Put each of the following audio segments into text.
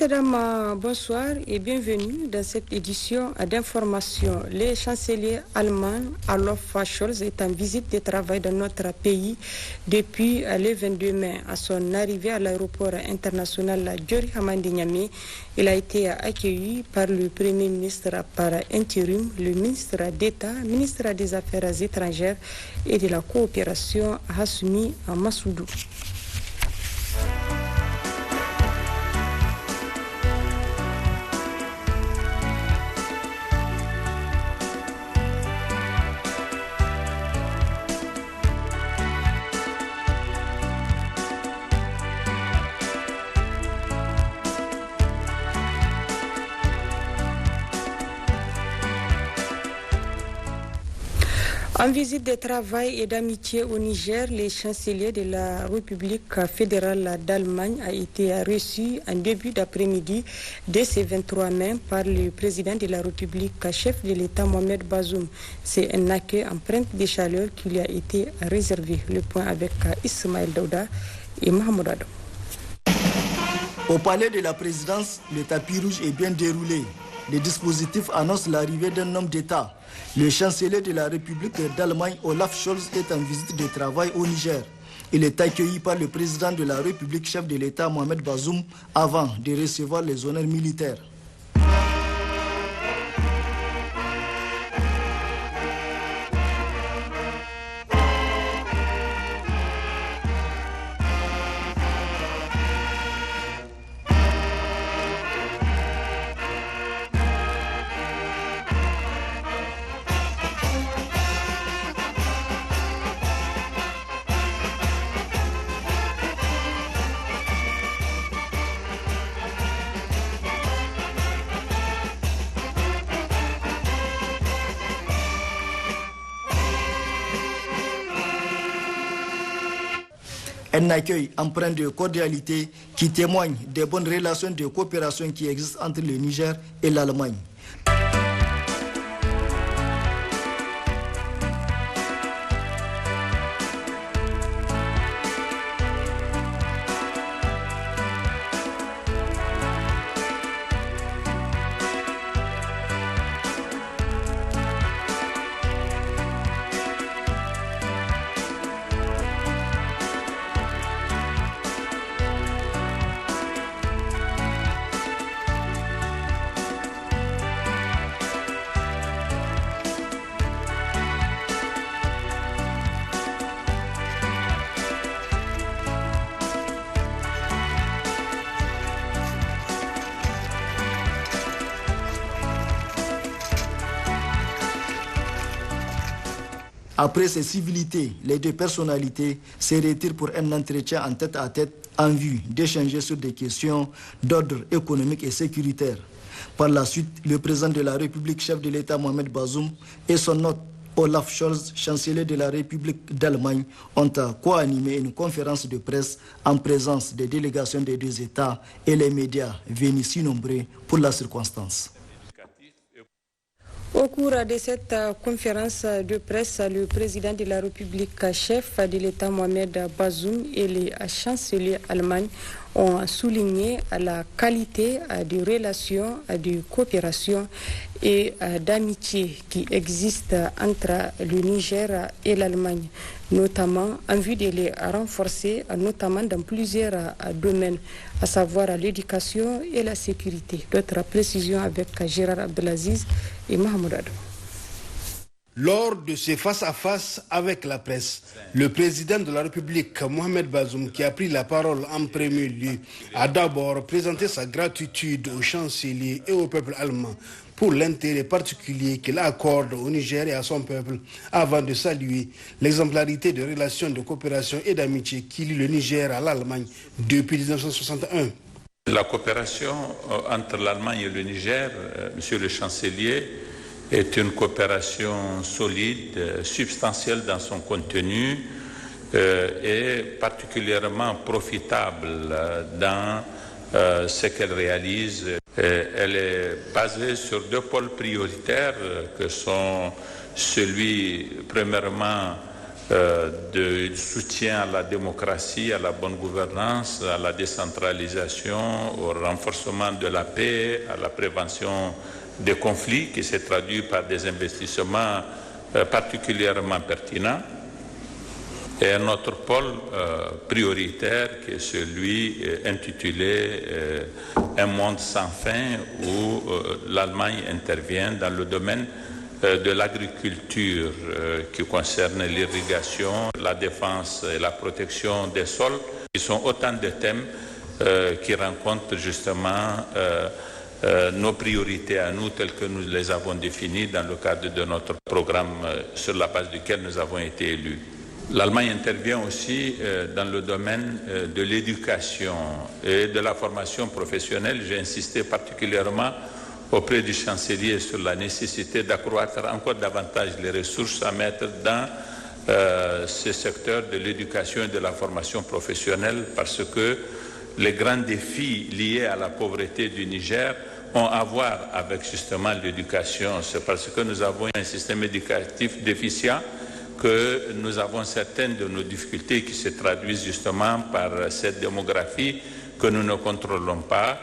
Messieurs, dames, bonsoir et bienvenue dans cette édition d'information. Le chancelier allemand Olaf Scholz est en visite de travail dans notre pays depuis le 22 mai. À son arrivée à l'aéroport international Diori Hamadi Niamey, il a été accueilli par le Premier ministre par intérim, le ministre d'État, ministre des Affaires étrangères et de la coopération Hassoumi Massoudou. En visite de travail et d'amitié au Niger, le chancelier de la République fédérale d'Allemagne a été reçu en début d'après-midi dès ce 23 mai par le président de la République, chef de l'État Mohamed Bazoum. C'est un accueil empreinte de chaleur qui lui a été réservé. Le point avec Ismaël Daouda et Mohamed Adam. Au palais de la présidence, le tapis rouge est bien déroulé. Le dispositif annonce l'arrivée d'un homme d'État. Le chancelier de la République d'Allemagne, Olaf Scholz, est en visite de travail au Niger. Il est accueilli par le président de la République, chef de l'État Mohamed Bazoum, avant de recevoir les honneurs militaires. Un accueil empreint de cordialité qui témoigne des bonnes relations de coopération qui existent entre le Niger et l'Allemagne. Après ces civilités, les deux personnalités se retirent pour un entretien en tête à tête en vue d'échanger sur des questions d'ordre économique et sécuritaire. Par la suite, le président de la République, chef de l'État Mohamed Bazoum, et son hôte Olaf Scholz, chancelier de la République d'Allemagne, ont co-animé une conférence de presse en présence des délégations des deux États et les médias venus si nombreux pour la circonstance. Au cours de cette conférence de presse, le président de la République, chef de l'État Mohamed Bazoum et les chanceliers allemands ont souligné la qualité des relations de coopération et d'amitié qui existent entre le Niger et l'Allemagne, notamment en vue de les renforcer, notamment dans plusieurs domaines, à savoir l'éducation et la sécurité. D'autres précisions avec Gérard Abdelaziz et Mahmoud Adou. Lors de ce face-à-face avec la presse, le président de la République, Mohamed Bazoum, qui a pris la parole en premier lieu, a d'abord présenté sa gratitude au chancelier et au peuple allemand pour l'intérêt particulier qu'il accorde au Niger et à son peuple, avant de saluer l'exemplarité de relations de coopération et d'amitié qui lie le Niger à l'Allemagne depuis 1961. La coopération entre l'Allemagne et le Niger, monsieur le chancelier, est une coopération solide, substantielle dans son contenu et particulièrement profitable dans ce qu'elle réalise. Elle est basée sur deux pôles prioritaires que sont celui, premièrement, de soutien à la démocratie, à la bonne gouvernance, à la décentralisation, au renforcement de la paix, à la prévention des conflits, qui s'est traduit par des investissements particulièrement pertinents. Et un autre pôle prioritaire qui est celui intitulé Un monde sans fin, où l'Allemagne intervient dans le domaine de l'agriculture qui concerne l'irrigation, la défense et la protection des sols, qui sont autant de thèmes qui rencontrent justement nos priorités à nous telles que nous les avons définies dans le cadre de notre programme sur la base duquel nous avons été élus. L'Allemagne intervient aussi dans le domaine de l'éducation et de la formation professionnelle. J'ai insisté particulièrement auprès du chancelier sur la nécessité d'accroître encore davantage les ressources à mettre dans ce secteur de l'éducation et de la formation professionnelle, parce que les grands défis liés à la pauvreté du Niger ont à voir avec justement l'éducation. C'est parce que nous avons un système éducatif déficient que nous avons certaines de nos difficultés qui se traduisent justement par cette démographie que nous ne contrôlons pas.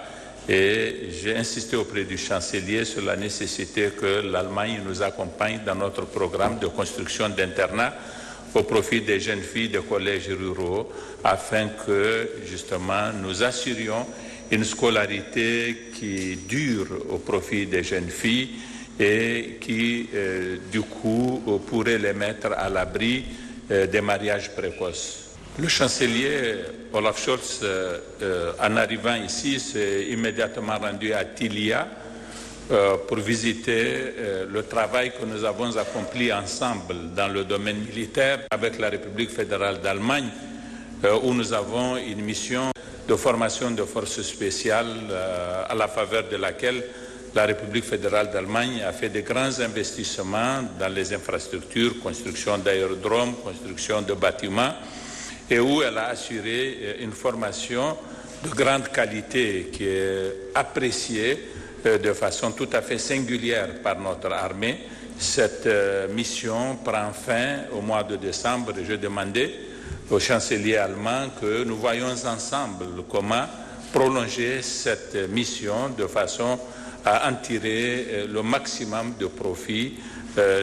Et j'ai insisté auprès du chancelier sur la nécessité que l'Allemagne nous accompagne dans notre programme de construction d'internats au profit des jeunes filles de collèges ruraux, afin que justement nous assurions une scolarité qui dure au profit des jeunes filles et qui, du coup, pourrait les mettre à l'abri des mariages précoces. Le chancelier Olaf Scholz, en arrivant ici, s'est immédiatement rendu à Tilia pour visiter le travail que nous avons accompli ensemble dans le domaine militaire avec la République fédérale d'Allemagne, où nous avons une mission de formation de forces spéciales à la faveur de laquelle la République fédérale d'Allemagne a fait de grands investissements dans les infrastructures, construction d'aérodromes, construction de bâtiments, et où elle a assuré une formation de grande qualité qui est appréciée de façon tout à fait singulière par notre armée. Cette mission prend fin au mois de décembre et je demandais au chancelier allemand que nous voyions ensemble comment prolonger cette mission de façon à en tirer le maximum de profit.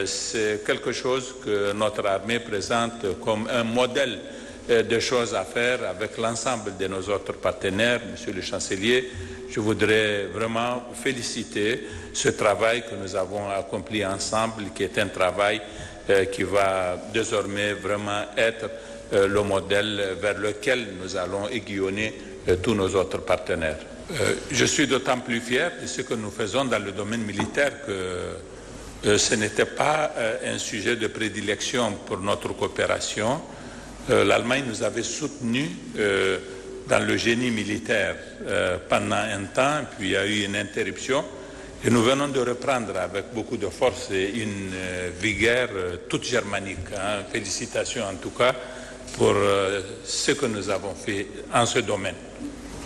C'est quelque chose que notre armée présente comme un modèle de choses à faire avec l'ensemble de nos autres partenaires. Monsieur le chancelier, je voudrais vraiment féliciter ce travail que nous avons accompli ensemble, qui est un travail qui va désormais vraiment être le modèle vers lequel nous allons aiguillonner tous nos autres partenaires. Je suis d'autant plus fier de ce que nous faisons dans le domaine militaire que ce n'était pas un sujet de prédilection pour notre coopération. L'Allemagne nous avait soutenus dans le génie militaire pendant un temps, puis il y a eu une interruption. Et nous venons de reprendre avec beaucoup de force et une vigueur toute germanique. Félicitations en tout cas pour ce que nous avons fait en ce domaine.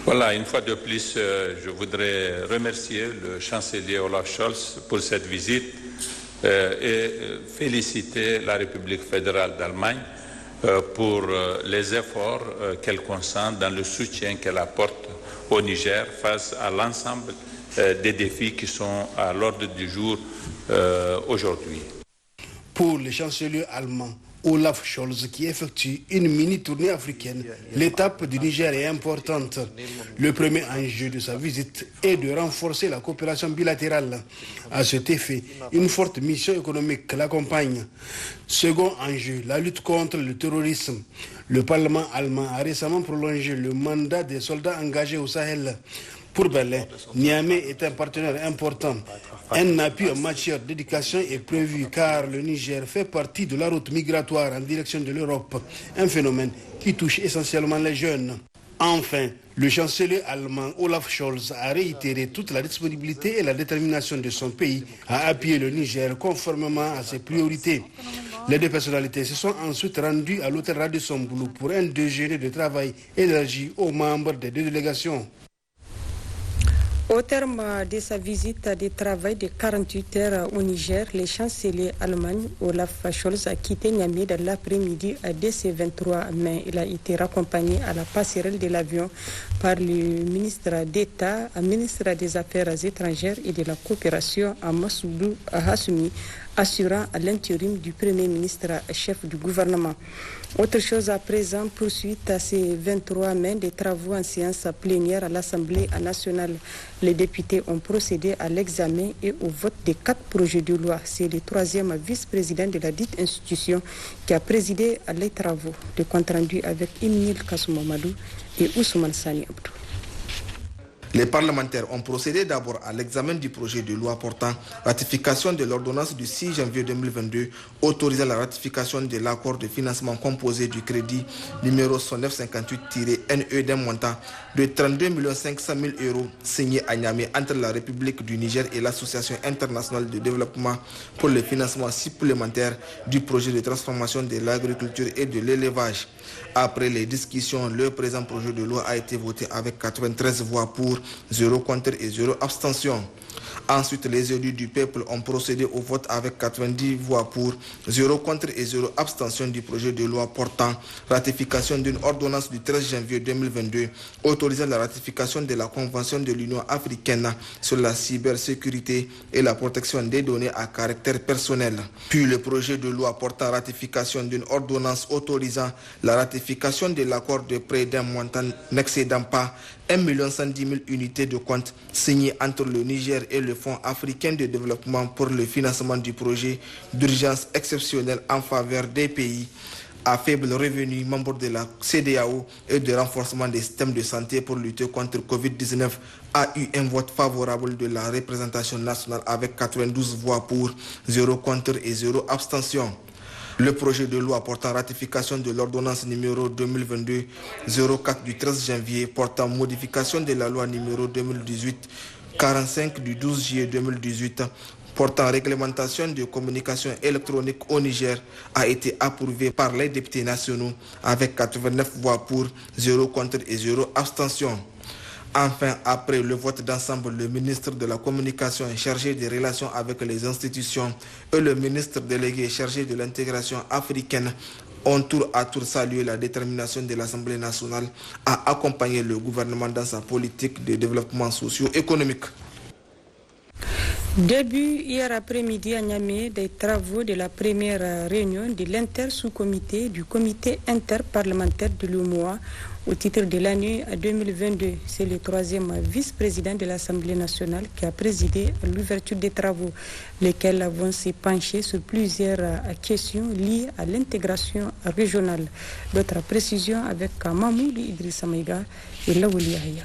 Voilà, une fois de plus, je voudrais remercier le chancelier Olaf Scholz pour cette visite et féliciter la République fédérale d'Allemagne pour les efforts qu'elle consent dans le soutien qu'elle apporte au Niger face à l'ensemble des défis qui sont à l'ordre du jour aujourd'hui. Pour le chancelier allemand Olaf Scholz, qui effectue une mini-tournée africaine, l'étape du Niger est importante. Le premier enjeu de sa visite est de renforcer la coopération bilatérale. À cet effet, une forte mission économique l'accompagne. Second enjeu, la lutte contre le terrorisme. Le Parlement allemand a récemment prolongé le mandat des soldats engagés au Sahel. Pour Berlin, Niamey est un partenaire important. Un appui en matière d'éducation est prévu car le Niger fait partie de la route migratoire en direction de l'Europe, un phénomène qui touche essentiellement les jeunes. Enfin, le chancelier allemand Olaf Scholz a réitéré toute la disponibilité et la détermination de son pays à appuyer le Niger conformément à ses priorités. Les deux personnalités se sont ensuite rendues à l'hôtel Radisson Blu pour un déjeuner de travail élargi aux membres des deux délégations. Au terme de sa visite de travail de 48 heures au Niger, le chancelier allemand Olaf Scholz a quitté Niamey dans l'après-midi dès ce 23 mai. Il a été raccompagné à la passerelle de l'avion par le ministre d'État, ministre des Affaires étrangères et de la coopération Massoudou Hassoumi, assurant l'intérim du Premier ministre chef du gouvernement. Autre chose à présent, poursuite à ces 23 mai des travaux en séance plénière à l'Assemblée nationale. Les députés ont procédé à l'examen et au vote des 4 projets de loi. C'est le 3e vice-président de la dite institution qui a présidé à les travaux. Le compte rendu avec Imnil Kasoumamadou et Ousmane Sani Abdou. Les parlementaires ont procédé d'abord à l'examen du projet de loi portant ratification de l'ordonnance du 6 janvier 2022 autorisant la ratification de l'accord de financement composé du crédit numéro 1958-NE d'un montant de 32 500 000 € signé à Niamey entre la République du Niger et l'Association internationale de développement pour le financement supplémentaire du projet de transformation de l'agriculture et de l'élevage. Après les discussions, le présent projet de loi a été voté avec 93 voix pour, 0 contre et 0 abstention. Ensuite, les élus du peuple ont procédé au vote avec 90 voix pour, 0 contre et 0 abstention du projet de loi portant ratification d'une ordonnance du 13 janvier 2022 autorisant la ratification de la Convention de l'Union africaine sur la cybersécurité et la protection des données à caractère personnel. Puis le projet de loi portant ratification d'une ordonnance autorisant la ratification de l'accord de prêt d'un montant n'excédant pas 1 110 000 unités de compte signé entre le Niger et le Fonds africain de développement pour le financement du projet d'urgence exceptionnelle en faveur des pays à faible revenu membres de la CEDEAO et de renforcement des systèmes de santé pour lutter contre Covid-19 a eu un vote favorable de la représentation nationale avec 92 voix pour, 0 contre et 0 abstention. Le projet de loi portant ratification de l'ordonnance numéro 2022-04 du 13 janvier portant modification de la loi numéro 2018-45 du 12 juillet 2018 portant réglementation de communication électronique au Niger a été approuvé par les députés nationaux avec 89 voix pour, 0 contre et 0 abstention. Enfin, après le vote d'ensemble, le ministre de la Communication chargé des relations avec les institutions et le ministre délégué chargé de l'intégration africaine ont tour à tour salué la détermination de l'Assemblée nationale à accompagner le gouvernement dans sa politique de développement socio-économique. Début hier après-midi à Niamey des travaux de la première réunion de l'inter-sous-comité du comité interparlementaire de l'UEMOA au titre de l'année 2022. C'est le 3e vice-président de l'Assemblée nationale qui a présidé à l'ouverture des travaux, lesquels vont se pencher sur plusieurs questions liées à l'intégration régionale. D'autres précisions avec Mamoudou Idrissa Maïga et Laouli Aya.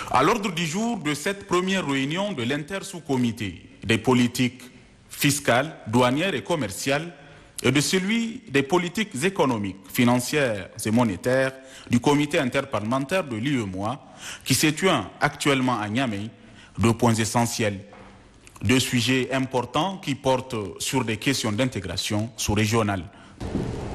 À l'ordre du jour de cette première réunion de l'inter-sous-comité des politiques fiscales, douanières et commerciales et de celui des politiques économiques, financières et monétaires du comité interparlementaire de l'UEMOA qui se tient actuellement à Niamey, 2 points essentiels, 2 sujets importants qui portent sur des questions d'intégration sous-régionale.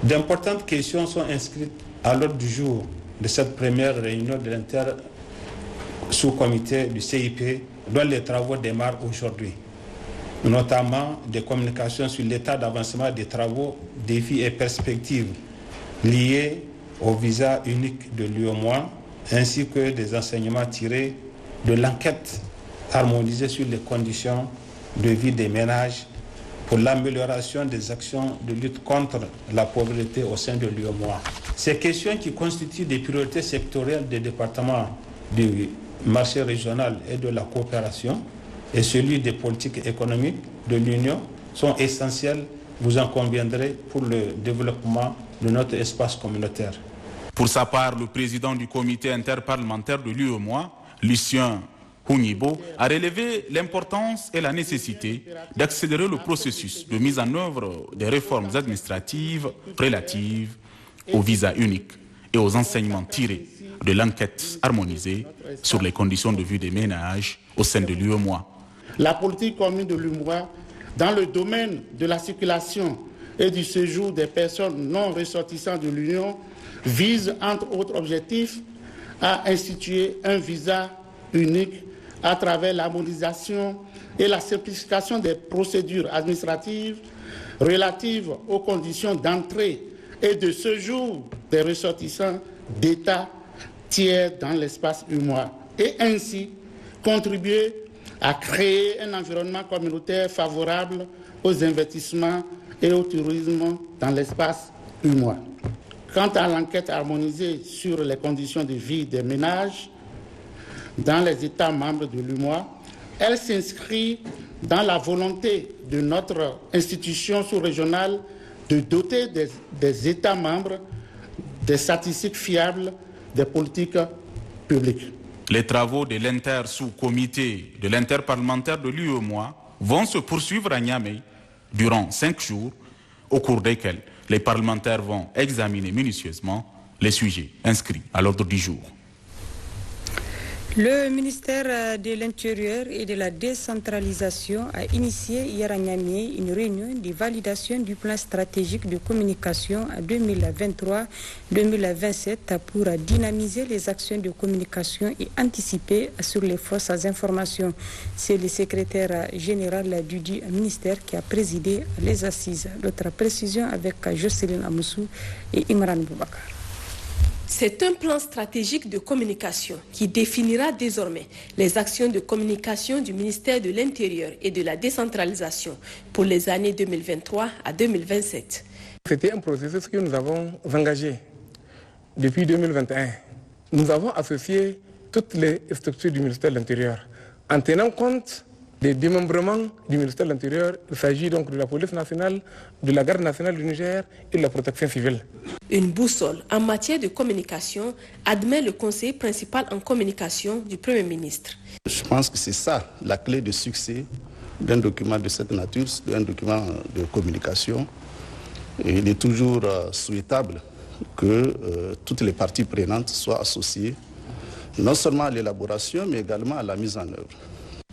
D'importantes questions sont inscrites à l'ordre du jour de cette première réunion de l'inter-sous-comité du CIP dont les travaux démarrent aujourd'hui, notamment des communications sur l'état d'avancement des travaux, défis et perspectives liés au visa unique de l'UEMOA, ainsi que des enseignements tirés de l'enquête harmonisée sur les conditions de vie des ménages pour l'amélioration des actions de lutte contre la pauvreté au sein de l'UEMOA. Ces questions qui constituent des priorités sectorielles des départements du marché régional et de la coopération et celui des politiques économiques de l'Union sont essentielles, vous en conviendrez, pour le développement de notre espace communautaire. Pour sa part, le président du comité interparlementaire de l'UEMOA, Lucien Hounibo, a relevé l'importance et la nécessité d'accélérer le processus de mise en œuvre des réformes administratives relatives au visa unique et aux enseignements tirés de l'enquête harmonisée sur les conditions de vie des ménages au sein de l'UEMOA. La politique commune de l'UEMOA dans le domaine de la circulation et du séjour des personnes non ressortissantes de l'Union vise, entre autres objectifs, à instituer un visa unique à travers l'harmonisation et la simplification des procédures administratives relatives aux conditions d'entrée et de séjour des ressortissants d'États tiers dans l'espace UEMOA et ainsi contribuer à créer un environnement communautaire favorable aux investissements et au tourisme dans l'espace UEMOA. Quant à l'enquête harmonisée sur les conditions de vie des ménages dans les États membres de l'UEMOA, elle s'inscrit dans la volonté de notre institution sous-régionale de doter des États membres des statistiques fiables des politiques publiques. Les travaux de l'inter-sous-comité de l'interparlementaire de l'UEMOA vont se poursuivre à Niamey durant 5 jours, au cours desquels les parlementaires vont examiner minutieusement les sujets inscrits à l'ordre du jour. Le ministère de l'Intérieur et de la décentralisation a initié hier à Niamey une réunion de validation du plan stratégique de communication à 2023-2027 pour dynamiser les actions de communication et anticiper sur les fausses informations. C'est le secrétaire général du dit ministère qui a présidé les assises. D'autres précisions avec Jocelyne Amoussou et Imran Boubacar. C'est un plan stratégique de communication qui définira désormais les actions de communication du ministère de l'Intérieur et de la décentralisation pour les années 2023 à 2027. C'était un processus que nous avons engagé depuis 2021. Nous avons associé toutes les structures du ministère de l'Intérieur en tenant compte des démembrements du ministère de l'Intérieur. Il s'agit donc de la police nationale, de la garde nationale du Niger et de la protection civile. Une boussole en matière de communication, admet le conseiller principal en communication du Premier ministre. Je pense que c'est ça la clé de succès d'un document de cette nature, d'un document de communication. Et il est toujours souhaitable que toutes les parties prenantes soient associées, non seulement à l'élaboration, mais également à la mise en œuvre.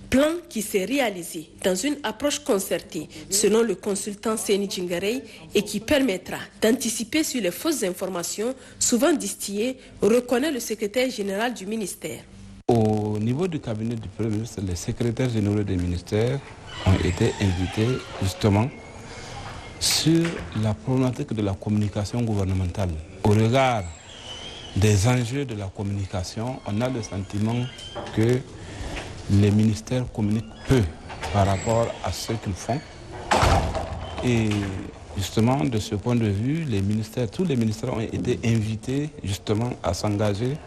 Plan qui s'est réalisé dans une approche concertée selon le consultant Seni Djingarey et qui permettra d'anticiper sur les fausses informations souvent distillées, reconnaît le secrétaire général du ministère. Au niveau du cabinet du Premier ministre, les secrétaires généraux des ministères ont été invités justement sur la problématique de la communication gouvernementale. Au regard des enjeux de la communication, on a le sentiment que les ministères communiquent peu par rapport à ce qu'ils font. Et justement, de ce point de vue, tous les ministères ont été invités justement à s'engager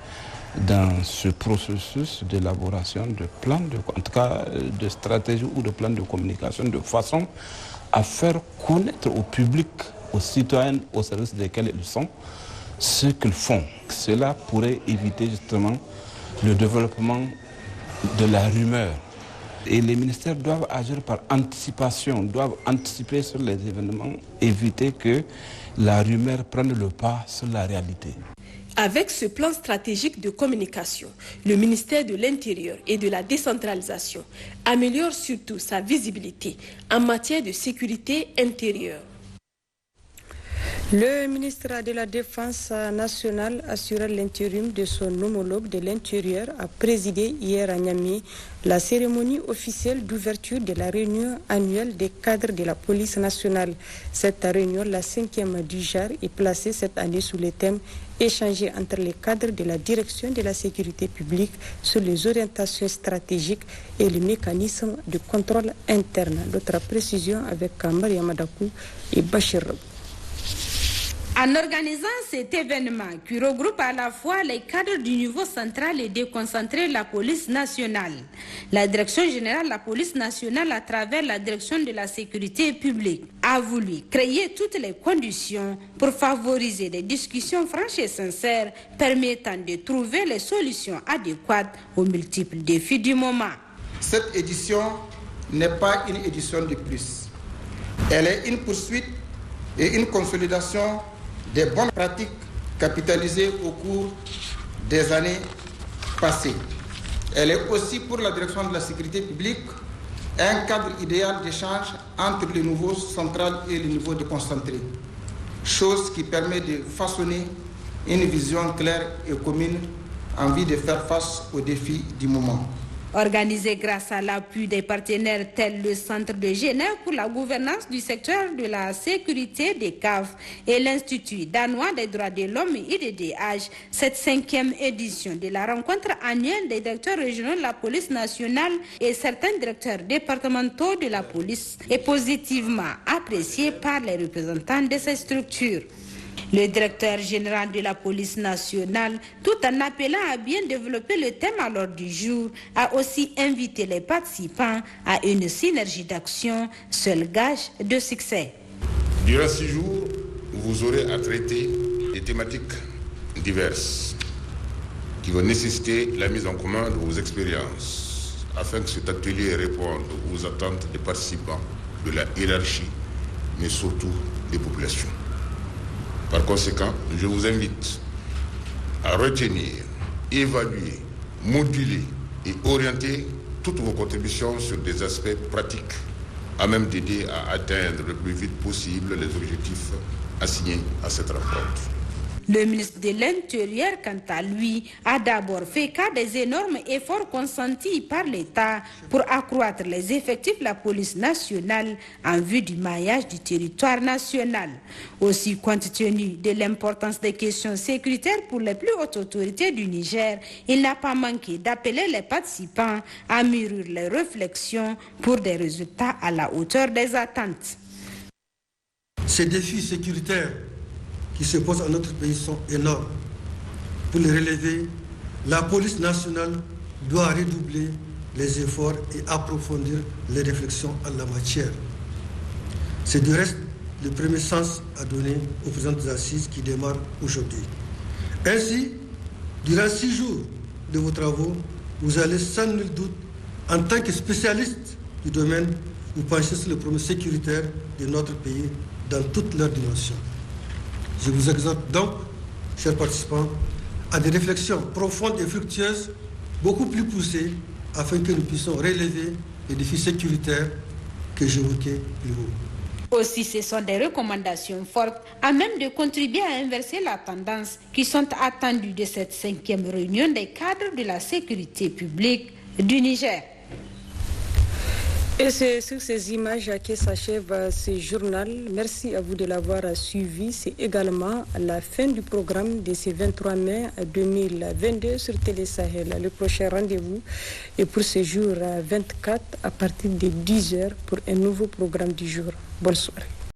dans ce processus d'élaboration de plans, en tout cas de stratégie ou de plans de communication, de façon à faire connaître au public, aux citoyens, au service desquels ils sont, ce qu'ils font. Cela pourrait éviter justement le développement de la rumeur. Et les ministères doivent agir par anticipation, doivent anticiper sur les événements, éviter que la rumeur prenne le pas sur la réalité. Avec ce plan stratégique de communication, le ministère de l'Intérieur et de la décentralisation améliore surtout sa visibilité en matière de sécurité intérieure. Le ministre de la Défense nationale assurant l'intérim de son homologue de l'Intérieur a présidé hier à Niamey la cérémonie officielle d'ouverture de la réunion annuelle des cadres de la police nationale. Cette réunion, la 5e du genre, est placée cette année sous le thème « Échanger entre les cadres de la direction de la sécurité publique sur les orientations stratégiques et les mécanismes de contrôle interne ». D'autres précisions avec Maria Madakou et Bachir. En organisant cet événement qui regroupe à la fois les cadres du niveau central et déconcentré de la police nationale, la Direction générale de la police nationale à travers la Direction de la sécurité publique a voulu créer toutes les conditions pour favoriser des discussions franches et sincères permettant de trouver les solutions adéquates aux multiples défis du moment. Cette édition n'est pas une édition de plus. Elle est une poursuite et une consolidation des bonnes pratiques capitalisées au cours des années passées. Elle est aussi pour la direction de la sécurité publique un cadre idéal d'échange entre le niveau central et le niveau déconcentré, chose qui permet de façonner une vision claire et commune en vue de faire face aux défis du moment. Organisé grâce à l'appui des partenaires tels le Centre de Genève pour la gouvernance du secteur de la sécurité des CAF et l'Institut danois des droits de l'homme IDDH, cette 5e édition de la rencontre annuelle des directeurs régionaux de la police nationale et certains directeurs départementaux de la police est positivement appréciée par les représentants de ces structures. Le directeur général de la police nationale, tout en appelant à bien développer le thème à l'ordre du jour, a aussi invité les participants à une synergie d'action, seul gage de succès. Durant 6 jours, vous aurez à traiter des thématiques diverses qui vont nécessiter la mise en commun de vos expériences afin que cet atelier réponde aux attentes des participants, de la hiérarchie, mais surtout des populations. Par conséquent, je vous invite à retenir, évaluer, moduler et orienter toutes vos contributions sur des aspects pratiques à même d'aider à atteindre le plus vite possible les objectifs assignés à cette rencontre. Le ministre de l'Intérieur, quant à lui, a d'abord fait cas des énormes efforts consentis par l'État pour accroître les effectifs de la police nationale en vue du maillage du territoire national. Aussi, compte tenu de l'importance des questions sécuritaires pour les plus hautes autorités du Niger, il n'a pas manqué d'appeler les participants à mûrir les réflexions pour des résultats à la hauteur des attentes. Ces défis sécuritaires qui se posent à notre pays sont énormes. Pour les relever, la police nationale doit redoubler les efforts et approfondir les réflexions en la matière. C'est du reste le premier sens à donner aux présentes assises qui démarrent aujourd'hui. Ainsi, durant 6 jours de vos travaux, vous allez sans nul doute, en tant que spécialiste du domaine, vous pencher sur les problèmes sécuritaires de notre pays dans toutes leurs dimensions. Je vous exhorte donc, chers participants, à des réflexions profondes et fructueuses, beaucoup plus poussées, afin que nous puissions relever les défis sécuritaires que j'évoquais plus haut. Aussi, ce sont des recommandations fortes à même de contribuer à inverser la tendance qui sont attendues de cette 5e réunion des cadres de la sécurité publique du Niger. Et c'est sur ces images que s'achève ce journal. Merci à vous de l'avoir suivi. C'est également la fin du programme de ce 23 mai 2022 sur Télé Sahel. Le prochain rendez-vous est pour ce jour 24 à partir de 10h pour un nouveau programme du jour. Bonne soirée.